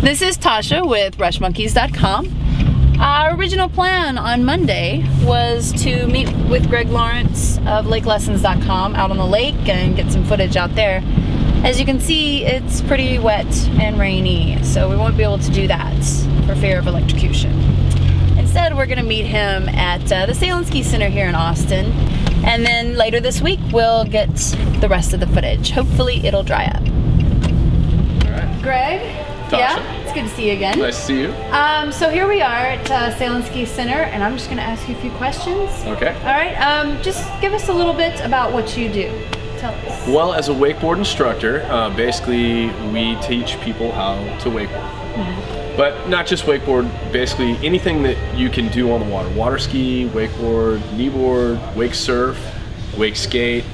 This is Tasha with Rushmonkeys.com. Our original plan on Monday was to meet with Greg Lawrence of LakeLessons.com out on the lake and get some footage out there. As you can see, it's pretty wet and rainy, so we won't be able to do that for fear of electrocution. Instead, we're going to meet him at the Sail and Ski Center here in Austin, and then later this week we'll get the rest of the footage. Hopefully it'll dry up. All right. Greg? Tasha. Yeah, it's good to see you again. Nice to see you. So here we are at Sail and Ski Center, and I'm just going to ask you a few questions. Okay. All right. Just give us a little bit about what you do. Tell us. Well, as a wakeboard instructor, basically we teach people how to wakeboard. Mm-hmm. But not just wakeboard, basically anything that you can do on the water. Water ski, wakeboard, kneeboard, wake surf, wake skate,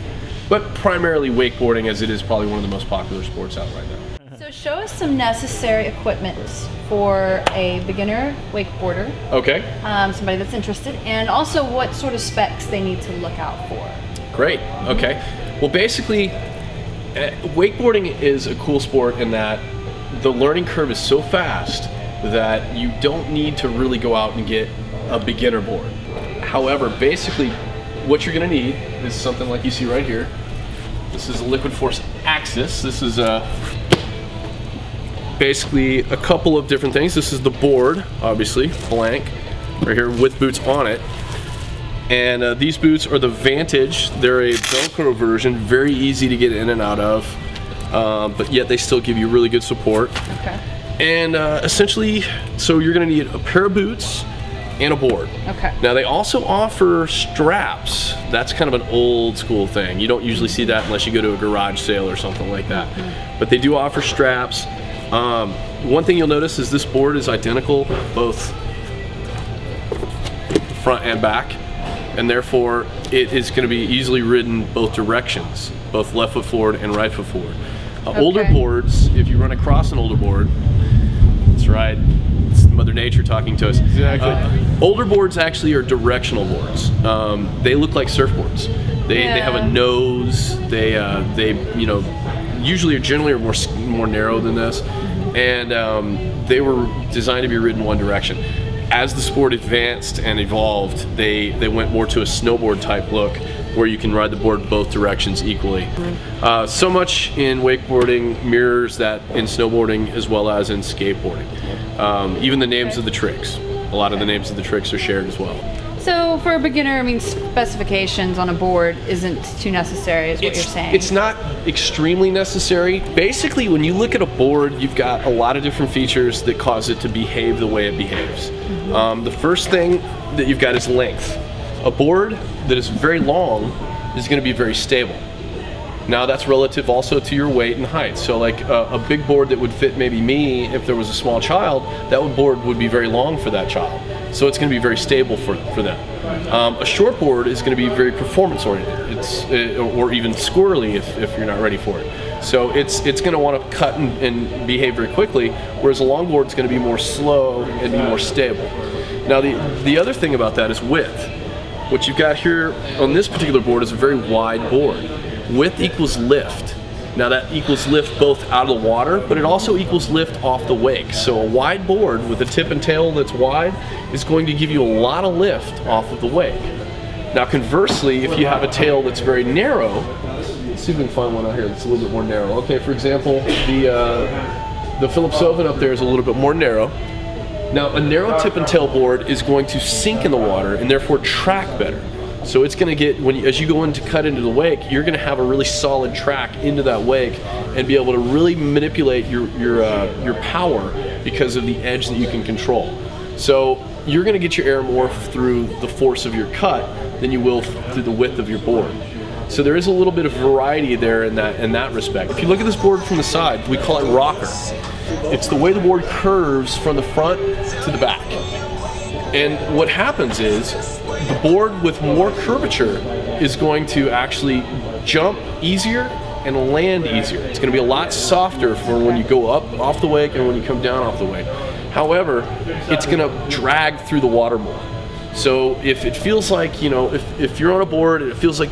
but primarily wakeboarding, as it is probably one of the most popular sports out right now. So show us some necessary equipment for a beginner wakeboarder. Okay. Somebody that's interested, and also what sort of specs they need to look out for. Great. Okay. Well, basically, wakeboarding is a cool sport in that the learning curve is so fast that you don't need to really go out and get a beginner board. However, basically, what you're going to need is something like you see right here. This is a Liquid Force Axis. This is basically a couple of different things. This is the board, obviously, blank, right here with boots on it. And these boots are the Vantage. They're a Velcro version, very easy to get in and out of, but yet they still give you really good support. Okay. And essentially, so you're gonna need a pair of boots and a board. Okay. Now they also offer straps. That's kind of an old school thing. You don't usually see that unless you go to a garage sale or something like that. Mm-hmm. But they do offer straps. One thing you'll notice is this board is identical, both front and back. And therefore it is going to be easily ridden both directions, both left foot forward and right foot forward. Okay. Older boards, if you run across an older board, that's right, it's Mother Nature talking to us. Exactly. Older boards actually are directional boards. They look like surfboards. They have a nose. They usually or generally are more narrow than this, and they were designed to be ridden one direction. As the sport advanced and evolved, they went more to a snowboard type look where you can ride the board both directions equally. So much in wakeboarding mirrors that in snowboarding as well as in skateboarding. Even the names of the tricks. A lot of the names of the tricks are shared as well. So for a beginner, I mean, specifications on a board isn't too necessary, is what you're saying? It's not extremely necessary. Basically, when you look at a board, you've got a lot of different features that cause it to behave the way it behaves. Mm-hmm. The first thing that you've got is length. A board that is very long is going to be very stable. Now that's relative also to your weight and height. So like a big board that would fit maybe me if there was a small child, that board would be very long for that child. So it's going to be very stable for them. A short board is going to be very performance oriented, or even squirrely if you're not ready for it. So it's going to want to cut and behave very quickly, whereas a long board is going to be more slow and be more stable. Now the other thing about that is width. What you've got here on this particular board is a very wide board. Width equals lift. Now that equals lift both out of the water, but it also equals lift off the wake. So a wide board with a tip and tail that's wide is going to give you a lot of lift off of the wake. Now conversely, if you have a tail that's very narrow, let's see if we can find one out here that's a little bit more narrow. Okay, for example, the Phillips Oven up there is a little bit more narrow. Now a narrow tip and tail board is going to sink in the water and therefore track better. So it's going to get, as you go in to cut into the wake, you're going to have a really solid track into that wake and be able to really manipulate your power because of the edge that you can control. So you're going to get your air more through the force of your cut than you will through the width of your board. So there is a little bit of variety there in that respect. If you look at this board from the side, we call it rocker. It's the way the board curves from the front to the back. And what happens is the board with more curvature is going to actually jump easier and land easier. It's going to be a lot softer for when you go up off the wake and when you come down off the wake. However, it's going to drag through the water more. So if it feels like, if you're on a board and it feels like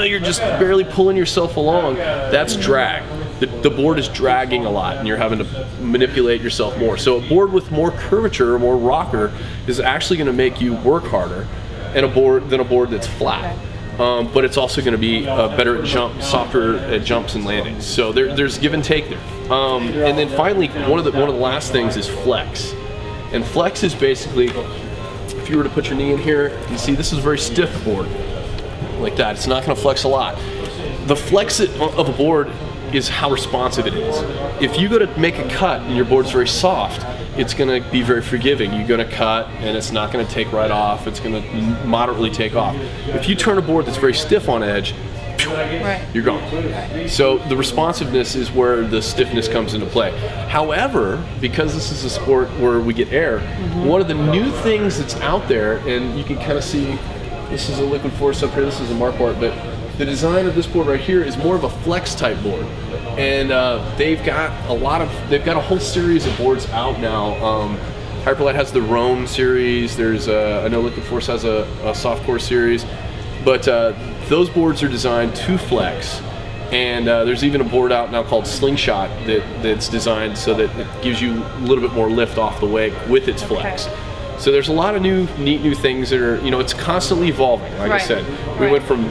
you're just barely pulling yourself along, that's drag. the board is dragging a lot and you're having to manipulate yourself more. So a board with more curvature, more rocker, is actually going to make you work harder than a board that's flat. But it's also going to be better at softer at jumps and landings. So there's give and take there. And then finally, one of the last things is flex. And flex is basically, if you were to put your knee in here, you see this is a very stiff board, like that. It's not going to flex a lot. The flex of a board is how responsive it is. If you go to make a cut and your board's very soft, it's going to be very forgiving. You're going to cut and it's not going to take right off. It's going to moderately take off. If you turn a board that's very stiff on edge, you're gone. So the responsiveness is where the stiffness comes into play. However, because this is a sport where we get air, one of the new things that's out there, and you can kind of see, this is a liquid force up here, this is a marquardt, but the design of this board right here is more of a flex type board, and they've got a whole series of boards out now. Hyperlite has the Rome series. There's I know Liquid Force has a softcore series, but those boards are designed to flex. And there's even a board out now called Slingshot that's designed so that it gives you a little bit more lift off the wake with its flex. So there's a lot of neat new things that are, it's constantly evolving. Like I said, we went from,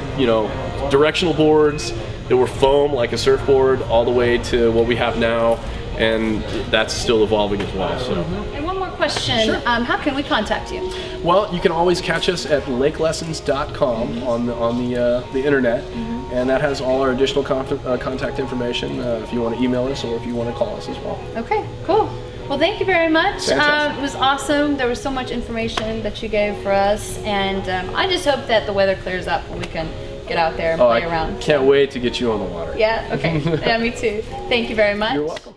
directional boards that were foam like a surfboard all the way to what we have now, and that's still evolving as well. So. And one more question, how can we contact you? Well, you can always catch us at lakelessons.com on the internet, and that has all our additional contact information if you want to email us or if you want to call us as well. Okay, cool. Well, thank you very much. It was awesome. There was so much information that you gave for us, and I just hope that the weather clears up and we can get out there and play around. Can't wait to get you on the water. Yeah, okay. Yeah, me too. Thank you very much. You're welcome.